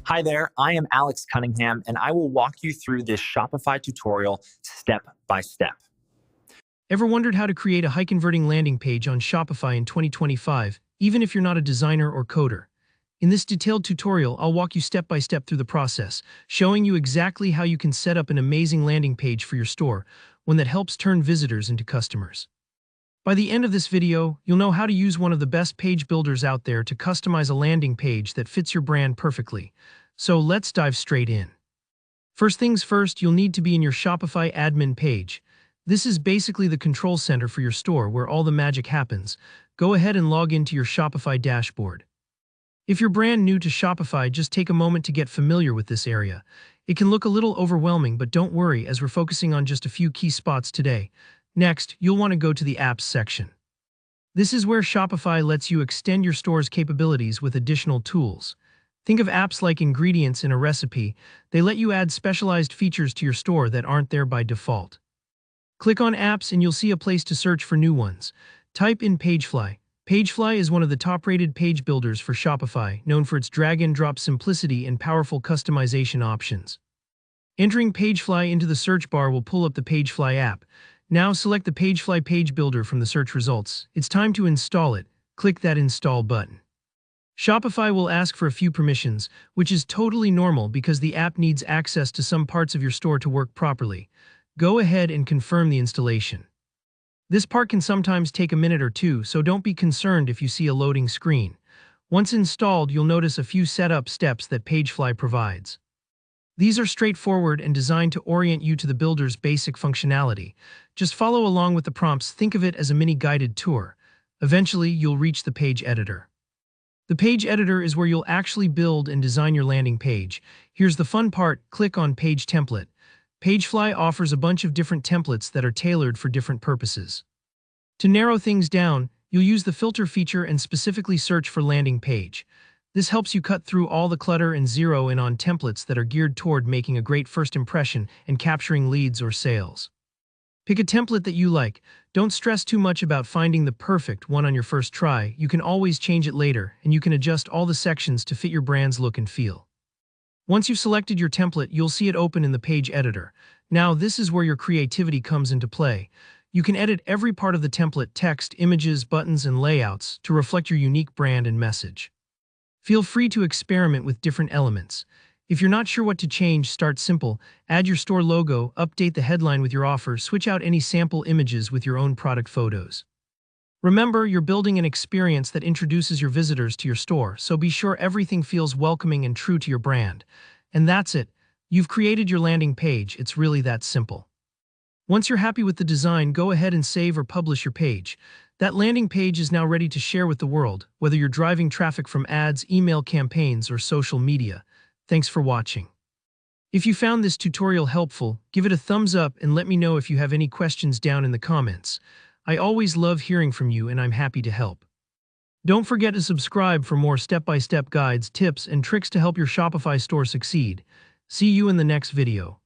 Hi there, I am Alex Cunningham, and I will walk you through this Shopify tutorial step by step. Ever wondered how to create a high-converting landing page on Shopify in 2025, even if you're not a designer or coder? In this detailed tutorial, I'll walk you step by step through the process, showing you exactly how you can set up an amazing landing page for your store, one that helps turn visitors into customers. By the end of this video, you'll know how to use one of the best page builders out there to customize a landing page that fits your brand perfectly. So let's dive straight in. First things first, you'll need to be in your Shopify admin page. This is basically the control center for your store where all the magic happens. Go ahead and log into your Shopify dashboard. If you're brand new to Shopify, just take a moment to get familiar with this area. It can look a little overwhelming, but don't worry, as we're focusing on just a few key spots today. Next, you'll want to go to the Apps section. This is where Shopify lets you extend your store's capabilities with additional tools. Think of apps like ingredients in a recipe. They let you add specialized features to your store that aren't there by default. Click on Apps and you'll see a place to search for new ones. Type in Pagefly. Pagefly is one of the top-rated page builders for Shopify, known for its drag-and-drop simplicity and powerful customization options. Entering Pagefly into the search bar will pull up the Pagefly app. Now select the Pagefly page builder from the search results. It's time to install it. Click that Install button. Shopify will ask for a few permissions, which is totally normal because the app needs access to some parts of your store to work properly. Go ahead and confirm the installation. This part can sometimes take a minute or two, so don't be concerned if you see a loading screen. Once installed, you'll notice a few setup steps that Pagefly provides. These are straightforward and designed to orient you to the builder's basic functionality. Just follow along with the prompts. Think of it as a mini guided tour. Eventually, you'll reach the page editor. The page editor is where you'll actually build and design your landing page. Here's the fun part: click on Page Template. Pagefly offers a bunch of different templates that are tailored for different purposes. To narrow things down, you'll use the filter feature and specifically search for landing page. This helps you cut through all the clutter and zero in on templates that are geared toward making a great first impression and capturing leads or sales. Pick a template that you like. Don't stress too much about finding the perfect one on your first try. You can always change it later, and you can adjust all the sections to fit your brand's look and feel. Once you've selected your template, you'll see it open in the page editor. Now, this is where your creativity comes into play. You can edit every part of the template: text, images, buttons, and layouts to reflect your unique brand and message. Feel free to experiment with different elements. If you're not sure what to change, start simple. Add your store logo, update the headline with your offer, switch out any sample images with your own product photos. Remember, you're building an experience that introduces your visitors to your store, so be sure everything feels welcoming and true to your brand. And that's it. You've created your landing page. It's really that simple. Once you're happy with the design, go ahead and save or publish your page. That landing page is now ready to share with the world, whether you're driving traffic from ads, email campaigns, or social media. Thanks for watching. If you found this tutorial helpful, give it a thumbs up and let me know if you have any questions down in the comments. I always love hearing from you, and I'm happy to help. Don't forget to subscribe for more step-by-step guides, tips, and tricks to help your Shopify store succeed. See you in the next video.